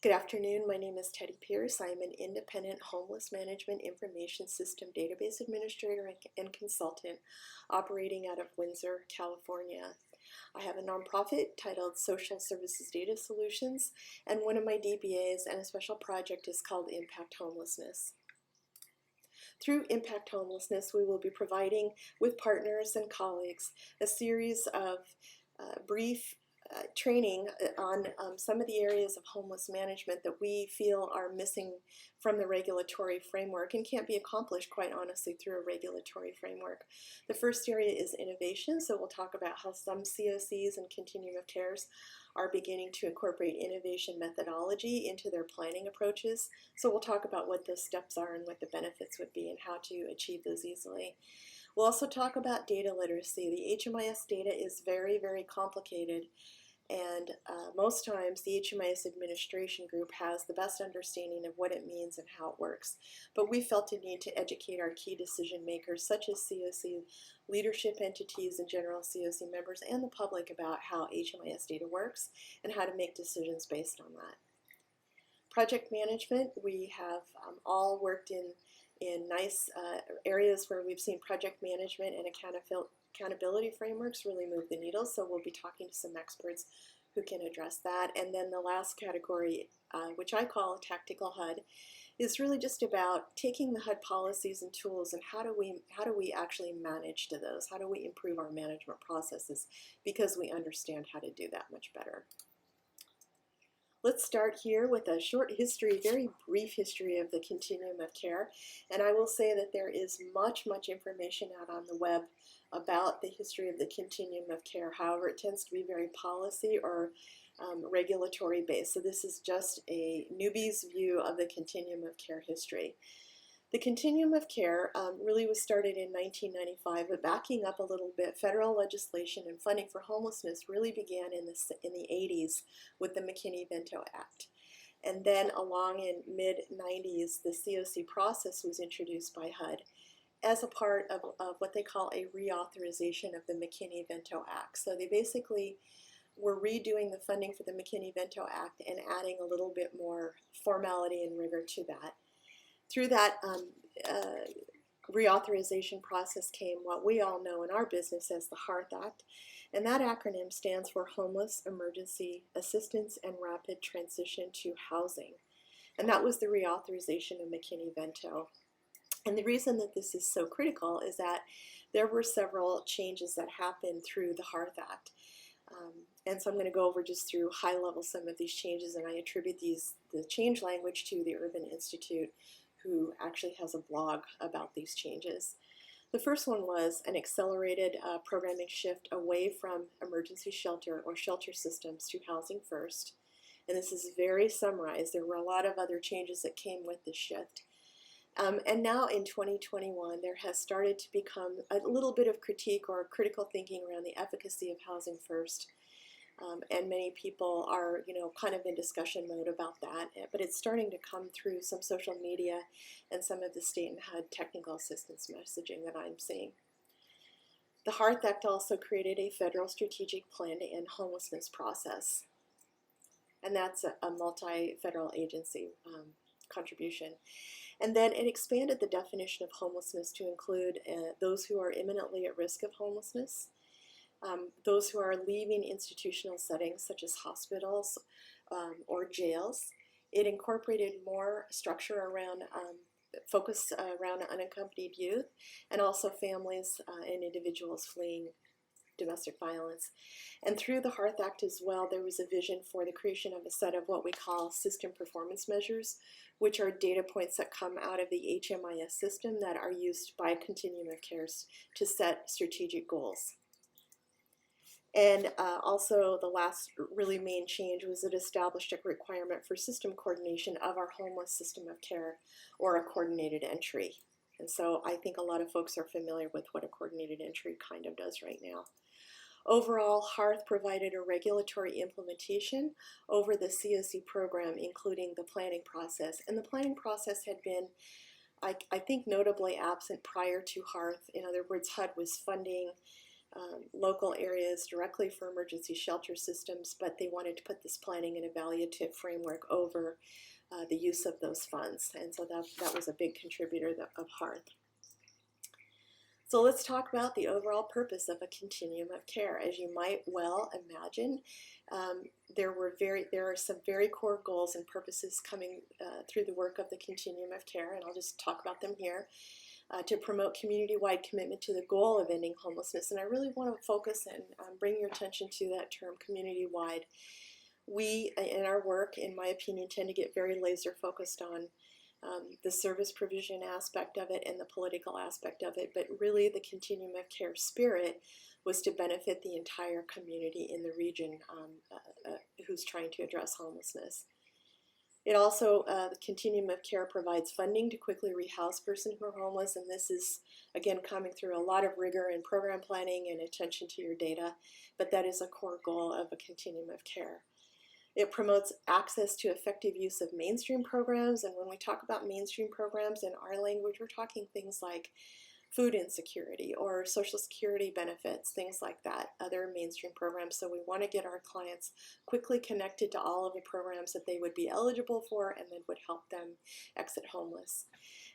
Good afternoon. My name is Teddy Pierce. I am an independent homeless management information system database administrator and consultant operating out of Windsor, California. I have a nonprofit titled Social Services Data Solutions, and one of my DBAs and a special project is called Impact Homelessness. Through Impact Homelessness, we will be providing, with partners and colleagues, a series of brief training on some of the areas of homeless management that we feel are missing from the regulatory framework and can't be accomplished, quite honestly, through a regulatory framework. The first area is innovation, so we'll talk about how some COCs and Continuum of Cares are beginning to incorporate innovation methodology into their planning approaches. So we'll talk about what those steps are and what the benefits would be and how to achieve those easily. We'll also talk about data literacy. The HMIS data is very, very complicated, and most times the HMIS administration group has the best understanding of what it means and how it works. But we felt a need to educate our key decision makers, such as COC leadership entities and general COC members and the public, about how HMIS data works and how to make decisions based on that. Project management, we have all worked in nice areas where we've seen project management and accountability frameworks really move the needle, so we'll be talking to some experts who can address that. And then the last category, which I call tactical HUD, is really just about taking the HUD policies and tools and how do we actually manage to those? How do we improve our management processes, because we understand how to do that much better. Let's start here with a short history, very brief history of the Continuum of Care. And I will say that there is much information out on the web about the history of the Continuum of Care. However, it tends to be very policy or regulatory based. So this is just a newbie's view of the Continuum of Care history. The Continuum of Care really was started in 1995, but backing up a little bit, federal legislation and funding for homelessness really began in the 80s with the McKinney-Vento Act. And then along in mid-90s, the COC process was introduced by HUD as a part of what they call a reauthorization of the McKinney-Vento Act. So they basically were redoing the funding for the McKinney-Vento Act and adding a little bit more formality and rigor to that. Through that reauthorization process came what we all know in our business as the HARTH Act, and that acronym stands for Homeless Emergency Assistance and Rapid Transition to Housing. And that was the reauthorization of McKinney-Vento. And the reason that this is so critical is that there were several changes that happened through the HARTH Act. And so I'm going to go over just through high level some of these changes, and I attribute the change language to the Urban Institute, who actually has a blog about these changes. The first one was an accelerated programming shift away from emergency shelter or shelter systems to housing first. And this is very summarized. There were a lot of other changes that came with this shift. And now in 2021, there has started to become a little bit of critique or critical thinking around the efficacy of housing first. And many people are, kind of in discussion mode about that, but it's starting to come through some social media and some of the state and HUD technical assistance messaging that I'm seeing. The HARTH Act also created a federal strategic plan to end homelessness process, and that's a multi-federal agency contribution. And then it expanded the definition of homelessness to include those who are imminently at risk of homelessness, those who are leaving institutional settings such as hospitals or jails. It incorporated more structure around focus around unaccompanied youth, and also families and individuals fleeing domestic violence. And through the HARTH Act as well, there was a vision for the creation of a set of what we call system performance measures, which are data points that come out of the HMIS system that are used by Continuum of Care to set strategic goals. And also the last really main change was it established a requirement for system coordination of our homeless system of care, or a coordinated entry. And so I think a lot of folks are familiar with what a coordinated entry kind of does right now. Overall, HARTH provided a regulatory implementation over the COC program, including the planning process. And the planning process had been, I think, notably absent prior to HARTH. In other words, HUD was funding local areas directly for emergency shelter systems, but they wanted to put this planning and evaluative framework over the use of those funds. And so that was a big contributor of HUD. So let's talk about the overall purpose of a continuum of care. As you might well imagine, there are some very core goals and purposes coming through the work of the continuum of care, and I'll just talk about them here. To promote community-wide commitment to the goal of ending homelessness, and I really want to focus and bring your attention to that term, community-wide. We, in our work, in my opinion, tend to get very laser focused on the service provision aspect of it and the political aspect of it, but really the continuum of care spirit was to benefit the entire community in the region who's trying to address homelessness. It also, the continuum of care provides funding to quickly rehouse persons who are homeless, and this is, again, coming through a lot of rigor in program planning and attention to your data, but that is a core goal of a continuum of care. It promotes access to effective use of mainstream programs, and when we talk about mainstream programs in our language, we're talking things like food insecurity or social security benefits, things like that, other mainstream programs. So we want to get our clients quickly connected to all of the programs that they would be eligible for and that would help them exit homeless.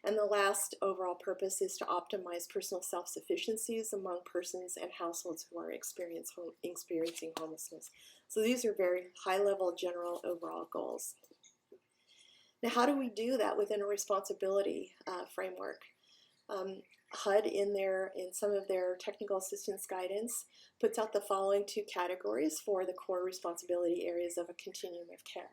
And the last overall purpose is to optimize personal self-sufficiencies among persons and households who are experiencing homelessness. So these are very high-level, general, overall goals. Now, how do we do that within a responsibility framework? HUD, in some of their technical assistance guidance, puts out the following two categories for the core responsibility areas of a continuum of care.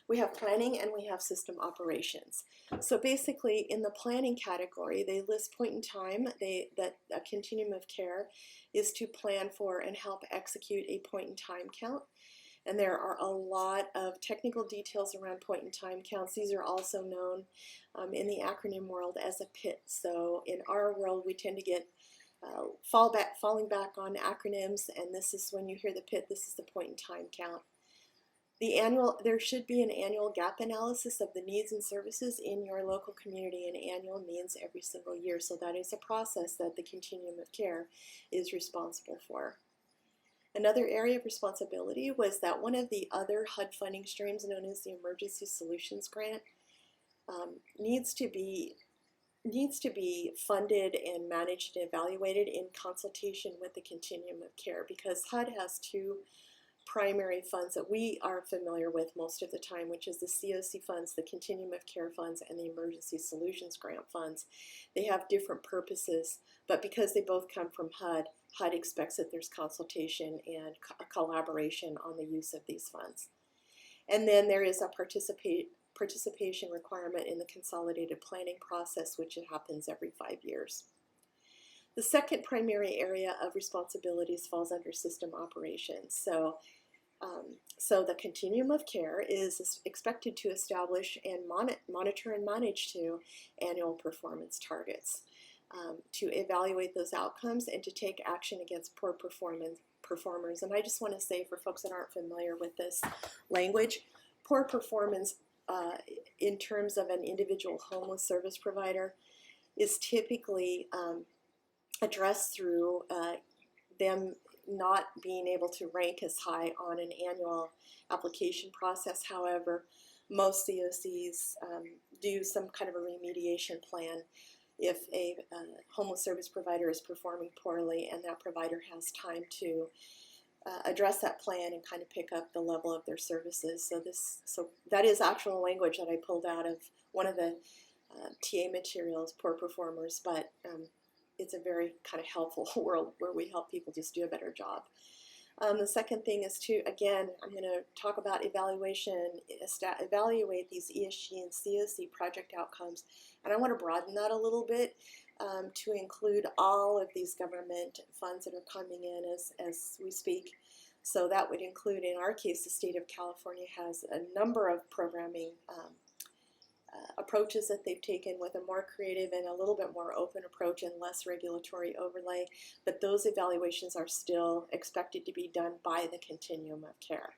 We have planning and we have system operations. So basically, in the planning category, they list point in time that a continuum of care is to plan for and help execute a point in time count. And there are a lot of technical details around point in time counts. These are also known in the acronym world as a PIT. So in our world, we tend to get falling back on acronyms, and this is when you hear the PIT, this is the point in time count. There should be an annual gap analysis of the needs and services in your local community, and annual means every single year. So that is a process that the continuum of care is responsible for. Another area of responsibility was that one of the other HUD funding streams, known as the Emergency Solutions Grant, needs to be funded and managed and evaluated in consultation with the continuum of care, because HUD has two primary funds that we are familiar with most of the time, which is the COC funds, the Continuum of Care funds, and the Emergency Solutions Grant funds. They have different purposes, but because they both come from HUD, HUD expects that there's consultation and collaboration on the use of these funds. And then there is a participation requirement in the consolidated planning process, which happens every 5 years. The second primary area of responsibilities falls under system operations. So the continuum of care is expected to establish and monitor and manage to annual performance targets, to evaluate those outcomes and to take action against poor performers. And I just want to say, for folks that aren't familiar with this language, poor performance in terms of an individual homeless service provider is typically addressed through them not being able to rank as high on an annual application process. However, most COCs do some kind of a remediation plan if a homeless service provider is performing poorly, and that provider has time to address that plan and kind of pick up the level of their services. So that is actual language that I pulled out of one of the TA materials, poor performers, but it's a very kind of helpful world where we help people just do a better job. The second thing is to, again, I'm going to talk about evaluation, evaluate these ESG and COC project outcomes, and I want to broaden that a little bit to include all of these government funds that are coming in as we speak. So that would include, in our case, the state of California has a number of programming approaches that they've taken with a more creative and a little bit more open approach and less regulatory overlay, but those evaluations are still expected to be done by the continuum of care.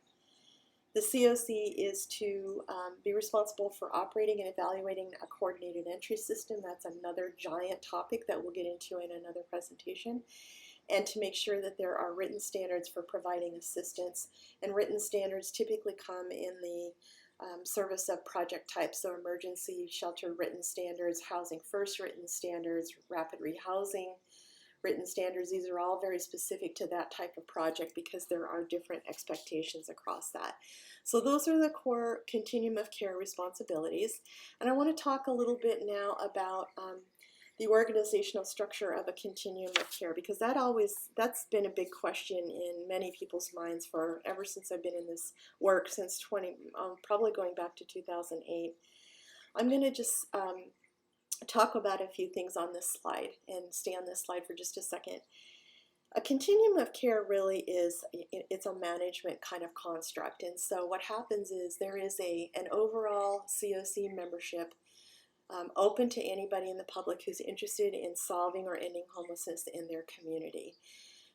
The COC is to be responsible for operating and evaluating a coordinated entry system. That's another giant topic that we'll get into in another presentation. and to make sure that there are written standards for providing assistance. And written standards typically come in the service of project types, so emergency shelter written standards, housing first written standards, rapid rehousing written standards. These are all very specific to that type of project because there are different expectations across that. So those are the core continuum of care responsibilities. And I want to talk a little bit now about the organizational structure of a continuum of care, because that's been a big question in many people's minds for ever since I've been in this work, since probably going back to 2008. I'm going to just talk about a few things on this slide and stay on this slide for just a second. A continuum of care really it's a management kind of construct. And so what happens is there is an overall COC membership open to anybody in the public who's interested in solving or ending homelessness in their community.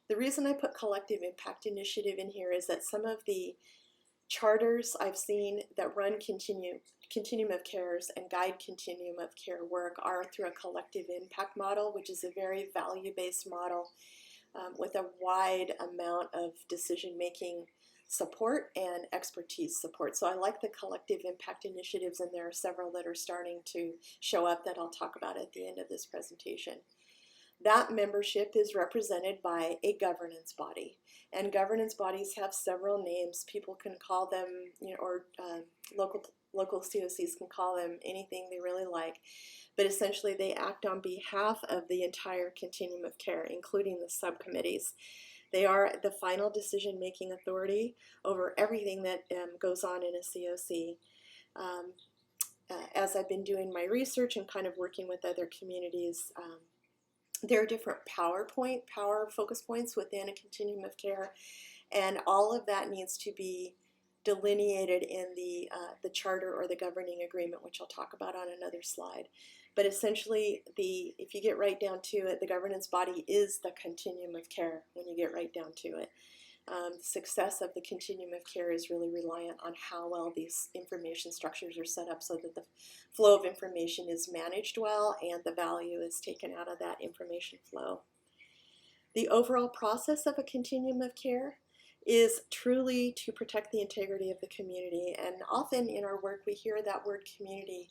The reason I put collective impact initiative in here is that some of the charters I've seen that run continuum of cares and guide continuum of care work are through a collective impact model, which is a very value-based model with a wide amount of decision-making support and expertise support. So I like the collective impact initiatives, and there are several that are starting to show up that I'll talk about at the end of this presentation. That membership is represented by a governance body, and governance bodies have several names. People can call them, or local COCs can call them anything they really like, but essentially they act on behalf of the entire continuum of care, including the subcommittees. They are the final decision-making authority over everything that goes on in a COC. As I've been doing my research and kind of working with other communities, there are different power focus points within a continuum of care, and all of that needs to be delineated in the charter or the governing agreement, which I'll talk about on another slide. But essentially, if you get right down to it, the governance body is the continuum of care when you get right down to it. The success of the continuum of care is really reliant on how well these information structures are set up so that the flow of information is managed well and the value is taken out of that information flow. The overall process of a continuum of care is truly to protect the integrity of the community, and often in our work we hear that word community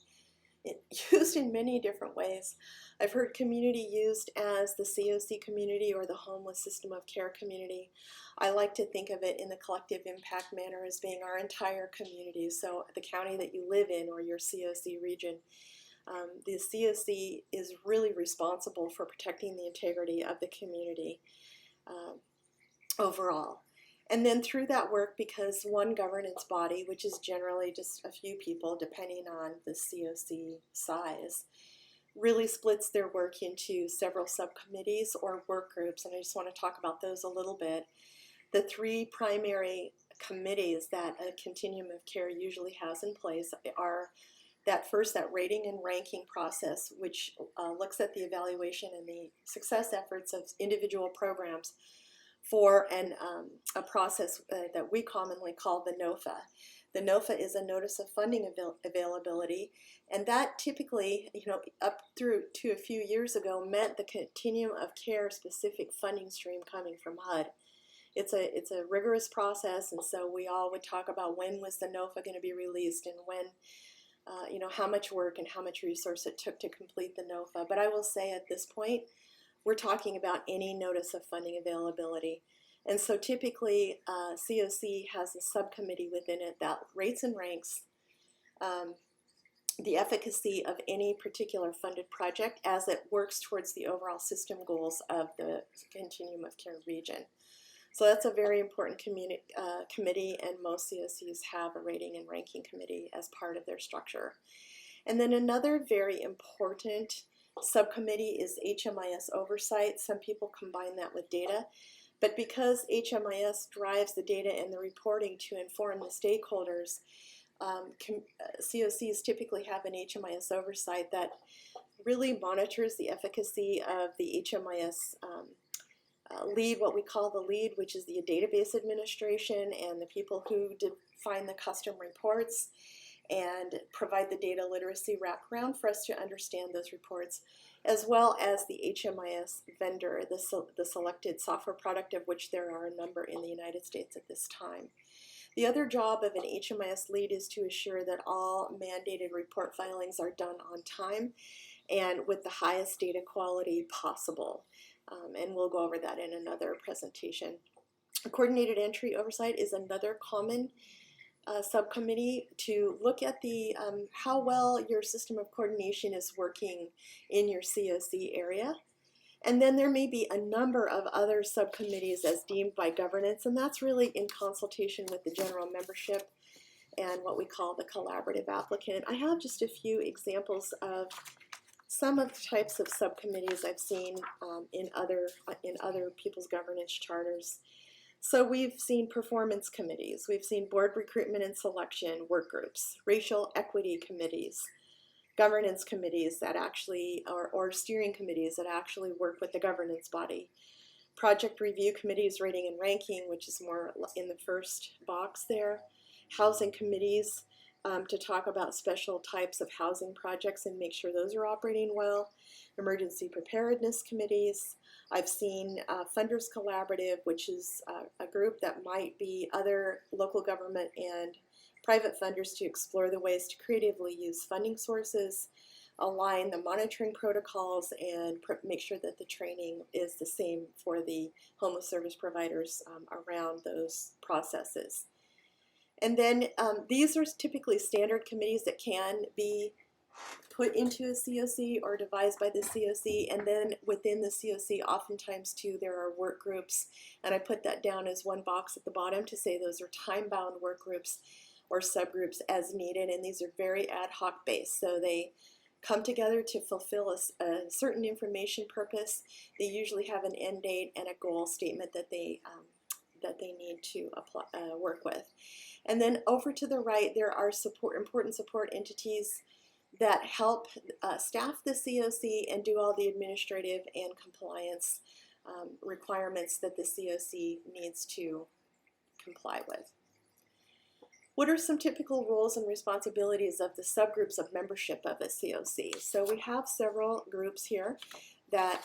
used in many different ways. I've heard community used as the COC community or the homeless system of care community. I like to think of it in the collective impact manner as being our entire community, so the county that you live in or your COC region. The COC is really responsible for protecting the integrity of the community overall. And then through that work, because one governance body, which is generally just a few people depending on the COC size, really splits their work into several subcommittees or work groups, and I just want to talk about those a little bit. The three primary committees that a continuum of care usually has in place are that rating and ranking process, which looks at the evaluation and the success efforts of individual programs for a process that we commonly call the NOFA. The NOFA is a Notice of Funding Availability, and that typically, up through to a few years ago, meant the Continuum of Care specific funding stream coming from HUD. It's a rigorous process, and so we all would talk about when was the NOFA going to be released and when, how much work and how much resource it took to complete the NOFA. But I will say at this point, we're talking about any notice of funding availability. And so typically COC has a subcommittee within it that rates and ranks the efficacy of any particular funded project as it works towards the overall system goals of the Continuum of Care region. So that's a very important committee, and most COCs have a rating and ranking committee as part of their structure. And then another very important subcommittee is HMIS oversight. Some people combine that with data, but because HMIS drives the data and the reporting to inform the stakeholders, COCs typically have an HMIS oversight that really monitors the efficacy of the HMIS lead, what we call the lead, which is the database administration and the people who define the custom reports. and provide the data literacy wraparound for us to understand those reports, as well as the HMIS vendor, the selected software product, of which there are a number in the United States at this time. The other job of an HMIS lead is to assure that all mandated report filings are done on time and with the highest data quality possible. And we'll go over that in another presentation. Coordinated entry oversight is another common subcommittee to look at the how well your system of coordination is working in your COC area. And then there may be a number of other subcommittees as deemed by governance, and that's really in consultation with the general membership and what we call the collaborative applicant. I have just a few examples of some of the types of subcommittees I've seen in other people's governance charters. So we've seen performance committees, we've seen board recruitment and selection work groups, racial equity committees, governance committees that actually, or steering committees that actually work with the governance body, project review committees, rating and ranking, which is more in the first box there, housing committees to talk about special types of housing projects and make sure those are operating well, emergency preparedness committees. I've seen Funders Collaborative, which is a group that might be other local government and private funders to explore the ways to creatively use funding sources, align the monitoring protocols, and make sure that the training is the same for the homeless service providers around those processes. And then these are typically standard committees that can be put into a COC or devised by the COC, and then within the COC oftentimes too there are work groups, and I put that down as one box at the bottom to say those are time-bound work groups or subgroups as needed, and these are very ad hoc based, so they come together to fulfill a certain information purpose. They usually have an end date and a goal statement that they need to apply, work with. And then over to the right there are important support entities that help staff the COC and do all the administrative and compliance requirements that the COC needs to comply with. What are some typical roles and responsibilities of the subgroups of membership of a COC? So we have several groups here that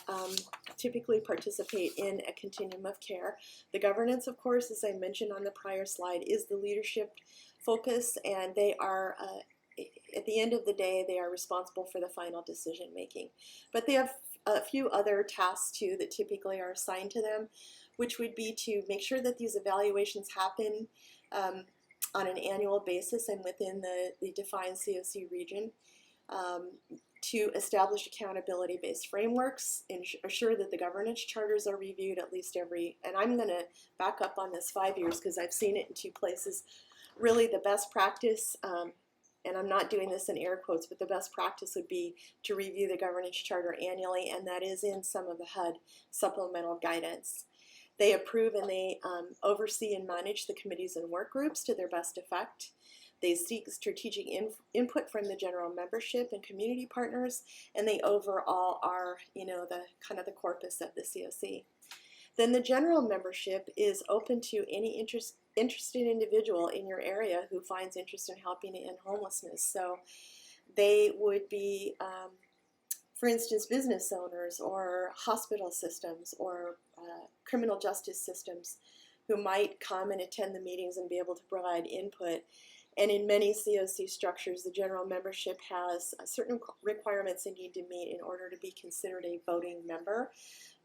typically participate in a continuum of care. The governance, of course, as I mentioned on the prior slide, is the leadership focus, and they are at the end of the day, they are responsible for the final decision making. But they have a few other tasks too that typically are assigned to them, which would be to make sure that these evaluations happen on an annual basis and within the defined COC region, to establish accountability-based frameworks, ensure that the governance charters are reviewed at least every, and I'm going to back up on this 5 years because I've seen it in 2 places. Really the best practice, and I'm not doing this in air quotes, but the best practice would be to review the governance charter annually, and that is in some of the HUD supplemental guidance. They approve and they oversee and manage the committees and work groups to their best effect. They seek strategic input from the general membership and community partners, and they overall are, the kind of the corpus of the COC. Then the general membership is open to any interested individual in your area who finds interest in helping to end homelessness. So they would be, for instance, business owners or hospital systems or criminal justice systems who might come and attend the meetings and be able to provide input. And in many COC structures, the general membership has certain requirements they need to meet in order to be considered a voting member.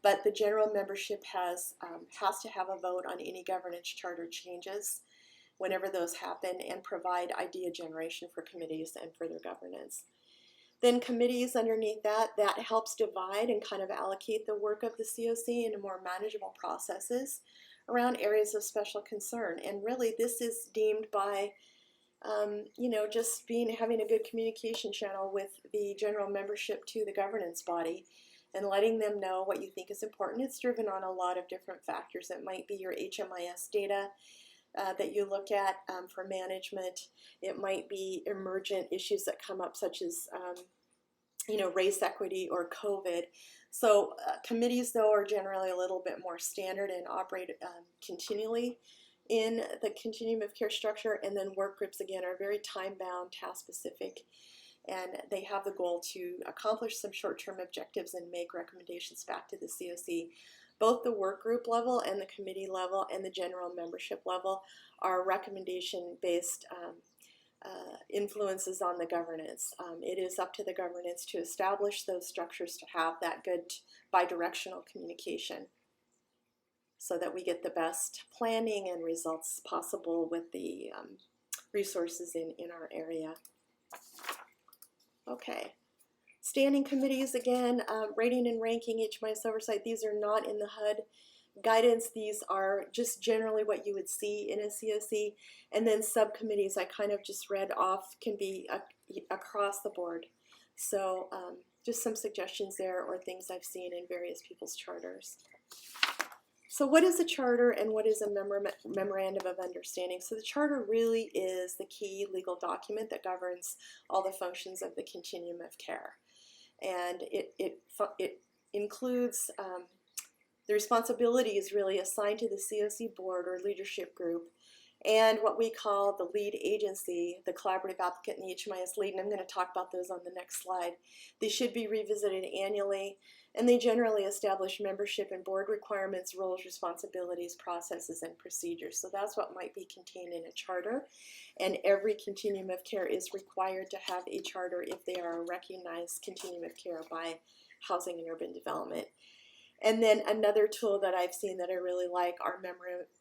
But the general membership has to have a vote on any governance charter changes whenever those happen and provide idea generation for committees and further governance. Then committees underneath that helps divide and kind of allocate the work of the COC into more manageable processes around areas of special concern. And really this is deemed by just having a good communication channel with the general membership to the governance body and letting them know what you think is important. It's driven on a lot of different factors. It might be your HMIS data that you look at for management. It might be emergent issues that come up such as race equity or COVID. So committees though are generally a little bit more standard and operate continually in the continuum of care structure, and then work groups, again, are very time-bound, task-specific, and they have the goal to accomplish some short-term objectives and make recommendations back to the COC. Both the work group level and the committee level and the general membership level are recommendation-based influences on the governance. It is up to the governance to establish those structures to have that good bidirectional communication so that we get the best planning and results possible with the resources in our area. Okay. Standing committees, again, rating and ranking, HMIS oversight, these are not in the HUD guidance. These are just generally what you would see in a COC. And then subcommittees, I kind of just read off, can be across the board. So just some suggestions there, or things I've seen in various people's charters. So what is a charter and what is a memorandum of understanding? So the charter really is the key legal document that governs all the functions of the continuum of care. And it includes the responsibilities really assigned to the COC board or leadership group, and what we call the lead agency, the collaborative applicant and the HMIS lead, and I'm going to talk about those on the next slide. They should be revisited annually, and they generally establish membership and board requirements, roles, responsibilities, processes, and procedures. So that's what might be contained in a charter, and every continuum of care is required to have a charter if they are a recognized continuum of care by Housing and Urban Development. And then another tool that I've seen that I really like are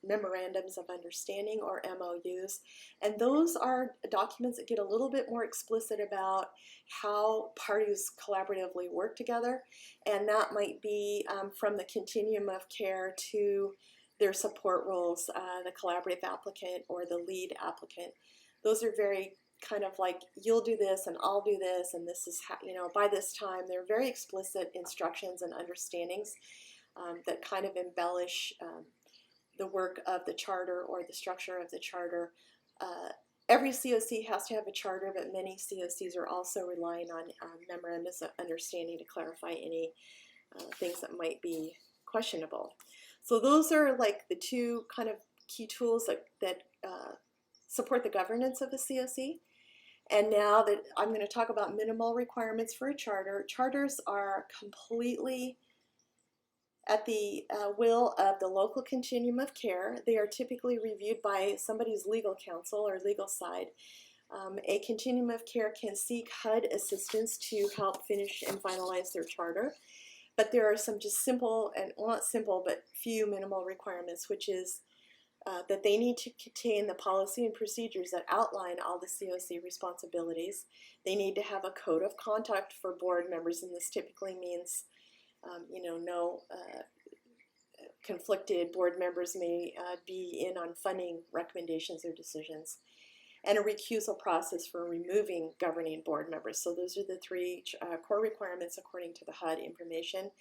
memorandums of understanding, or MOUs. And those are documents that get a little bit more explicit about how parties collaboratively work together. And that might be from the continuum of care to their support roles, the collaborative applicant or the lead applicant. Those are very kind of like, you'll do this and I'll do this, and this is how, by this time. They're very explicit instructions and understandings that kind of embellish the work of the charter or the structure of the charter. Every COC has to have a charter, but many COCs are also relying on memorandums of understanding to clarify any things that might be questionable. So those are like the two kind of key tools that support the governance of the COC. And now that I'm going to talk about minimal requirements for a charter, charters are completely at the will of the local continuum of care. They are typically reviewed by somebody's legal counsel or legal side. A continuum of care can seek HUD assistance to help finish and finalize their charter. But there are some just simple, and well, not simple, but few minimal requirements, which is that they need to contain the policy and procedures that outline all the COC responsibilities. They need to have a code of conduct for board members, and this typically means, no conflicted board members may be in on funding recommendations or decisions, and a recusal process for removing governing board members. So those are the three core requirements according to the HUD information.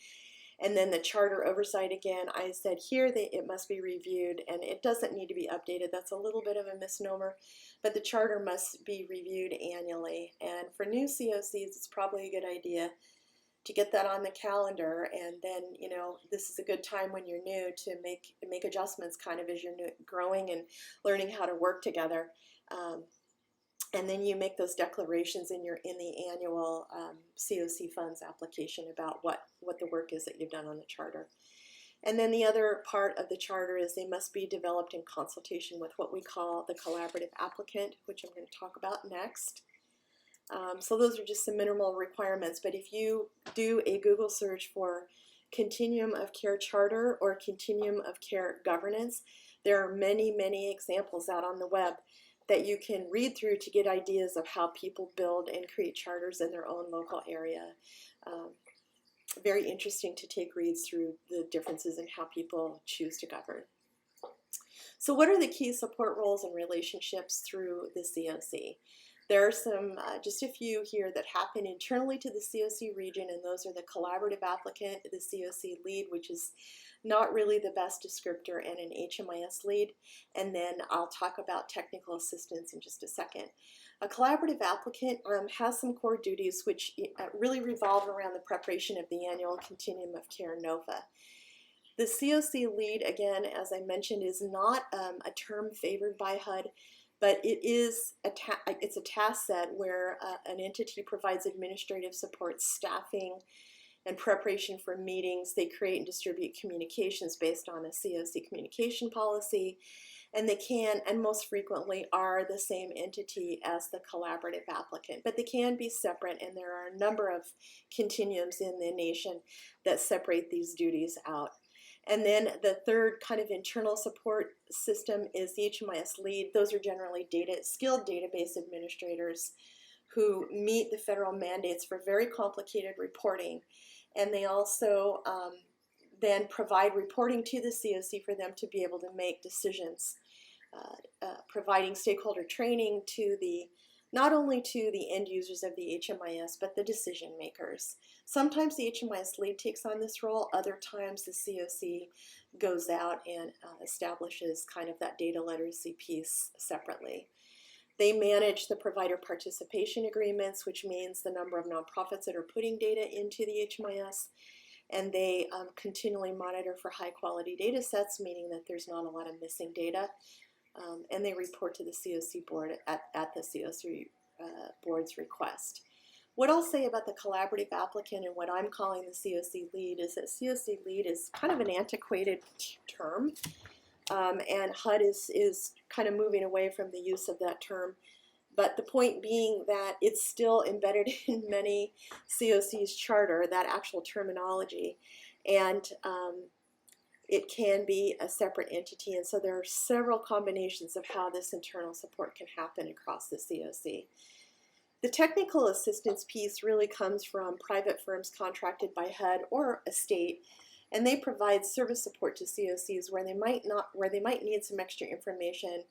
And then the charter oversight, again, I said here that it must be reviewed, and it doesn't need to be updated. That's a little bit of a misnomer, but the charter must be reviewed annually. And for new COCs, it's probably a good idea to get that on the calendar, and then, this is a good time when you're new to make adjustments kind of as you're growing and learning how to work together. And then you make those declarations in the annual COC funds application about what the work is that you've done on the charter. And then the other part of the charter is they must be developed in consultation with what we call the collaborative applicant, which I'm going to talk about next. So those are just some minimal requirements, but if you do a Google search for Continuum of Care Charter or Continuum of Care Governance, there are many, many examples out on the web that you can read through to get ideas of how people build and create charters in their own local area. Very interesting to take reads through the differences in how people choose to govern. So what are the key support roles and relationships through the COC? There are some, just a few here that happen internally to the COC region, and those are the collaborative applicant, the COC lead, which is not really the best descriptor, and an HMIS lead. And then I'll talk about technical assistance in just a second. A collaborative applicant has some core duties which really revolve around the preparation of the annual Continuum of Care NOVA. The COC lead, again, as I mentioned, is not a term favored by HUD, but it's a task set where an entity provides administrative support, staffing, and preparation for meetings. They create and distribute communications based on a COC communication policy, and they can, and most frequently, are the same entity as the collaborative applicant, but they can be separate, and there are a number of continuums in the nation that separate these duties out. And then the third kind of internal support system is the HMIS lead. Those are generally skilled database administrators who meet the federal mandates for very complicated reporting, and they also then provide reporting to the COC for them to be able to make decisions, providing stakeholder training to not only to the end users of the HMIS, but the decision makers. Sometimes the HMIS lead takes on this role, other times the COC goes out and establishes kind of that data literacy piece separately. They manage the provider participation agreements, which means the number of nonprofits that are putting data into the HMIS, and they continually monitor for high quality data sets, meaning that there's not a lot of missing data. And they report to the COC board at the COC board's request. What I'll say about the collaborative applicant and what I'm calling the COC lead is that COC lead is kind of an antiquated term, and HUD is kind of moving away from the use of that term. But the point being that it's still embedded in many COC's charter, that actual terminology, and it can be a separate entity, and so there are several combinations of how this internal support can happen across the COC. The technical assistance piece really comes from private firms contracted by HUD or a state, and they provide service support to COCs where they might need some extra information.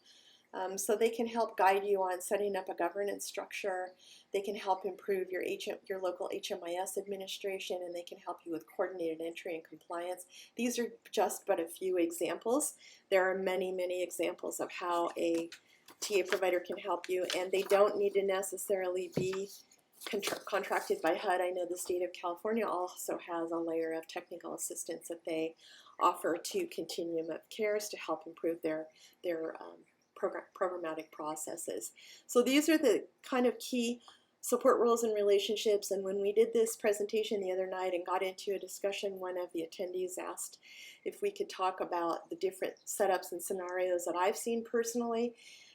So they can help guide you on setting up a governance structure. They can help improve your local HMIS administration, and they can help you with coordinated entry and compliance. These are just but a few examples. There are many, many examples of how a TA provider can help you, and they don't need to necessarily be contracted by HUD. I know the state of California also has a layer of technical assistance that they offer to Continuum of Cares to help improve their programmatic processes. So these are the kind of key support roles and relationships. And when we did this presentation the other night and got into a discussion, one of the attendees asked if we could talk about the different setups and scenarios that I've seen personally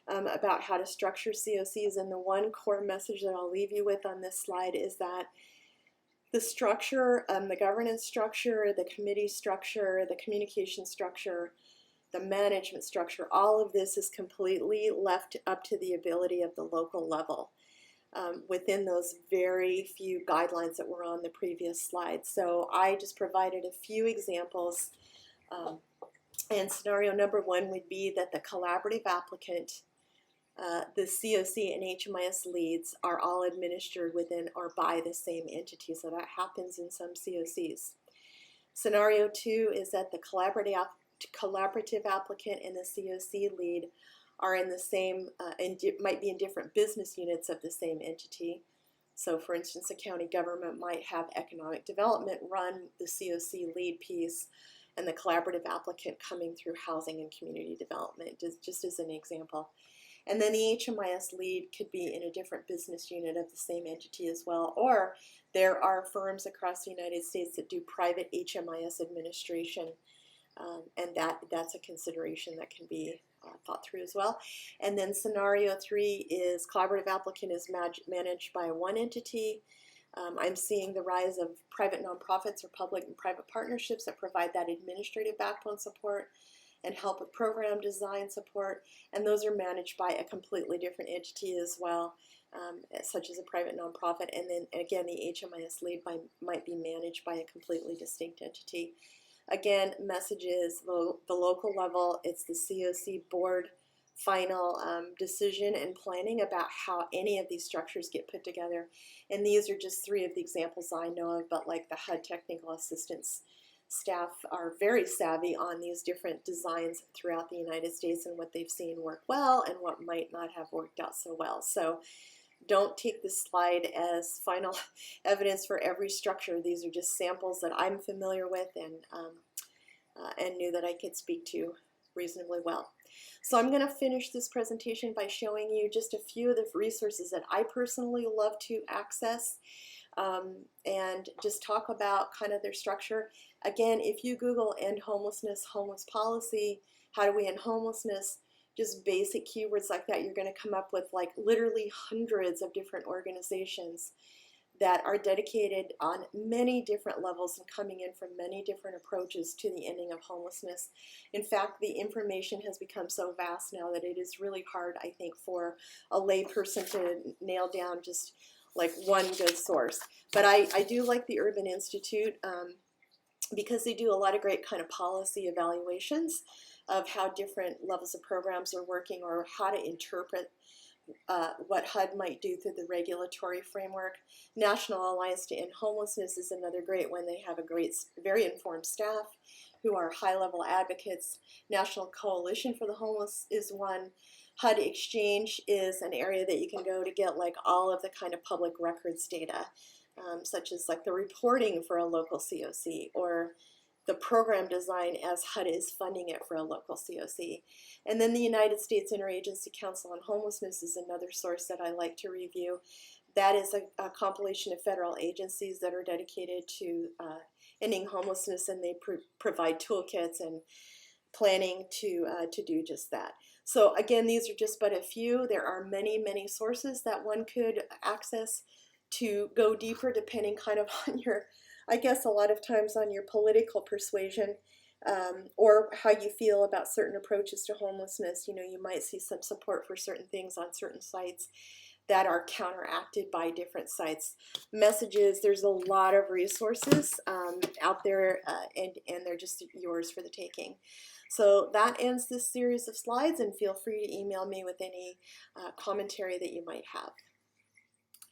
about how to structure COCs. And the one core message that I'll leave you with on this slide is that the structure, the governance structure, the committee structure, the communication structure, the management structure, all of this is completely left up to the ability of the local level within those very few guidelines that were on the previous slide. So I just provided a few examples. And scenario number one would be that the collaborative applicant, the COC and HMIS leads are all administered within or by the same entity. So that happens in some COCs. Scenario two is that the collaborative applicant and the COC lead are in the same, might be in different business units of the same entity. So for instance, a county government might have economic development run the COC lead piece and the collaborative applicant coming through housing and community development, just as an example. And then the HMIS lead could be in a different business unit of the same entity as well. Or there are firms across the United States that do private HMIS administration. And that's a consideration that can be thought through as well. And then scenario three is collaborative applicant is managed by one entity. I'm seeing the rise of private nonprofits or public and private partnerships that provide that administrative backbone support and help with program design support. And those are managed by a completely different entity as well, such as a private nonprofit. And then again, the HMIS lead might be managed by a completely distinct entity. Again, messages, the local level, it's the COC board final decision and planning about how any of these structures get put together. And these are just three of the examples I know of, but like the HUD technical assistance staff are very savvy on these different designs throughout the United States and what they've seen work well and what might not have worked out so well. So don't take this slide as final evidence for every structure. These are just samples that I'm familiar with, and and knew that I could speak to reasonably well. So I'm going to finish this presentation by showing you just a few of the resources that I personally love to access, and just talk about kind of their structure. Again, if you Google end homelessness, homeless policy, how do we end homelessness, just basic keywords like that, you're going to come up with like literally hundreds of different organizations that are dedicated on many different levels and coming in from many different approaches to the ending of homelessness. In fact, the information has become so vast now that it is really hard, I think, for a lay person to nail down just like one good source. But I do like the Urban Institute because they do a lot of great kind of policy evaluations of how different levels of programs are working, or how to interpret what HUD might do through the regulatory framework. National Alliance to End Homelessness is another great one. They have a great, very informed staff who are high-level advocates. National Coalition for the Homeless is one. HUD Exchange is an area that you can go to get like all of the kind of public records data, such as like the reporting for a local COC, or the program design as HUD is funding it for a local COC. And then the United States Interagency Council on Homelessness is another source that I like to review. That is a compilation of federal agencies that are dedicated to ending homelessness, and they provide toolkits and planning to do just that. So again, these are just but a few. There are many, many sources that one could access to go deeper, depending kind of on your, I guess a lot of times on your political persuasion, or how you feel about certain approaches to homelessness. You know, you might see some support for certain things on certain sites that are counteracted by different sites. Messages, there's a lot of resources out there, and they're just yours for the taking. So that ends this series of slides, and feel free to email me with any commentary that you might have.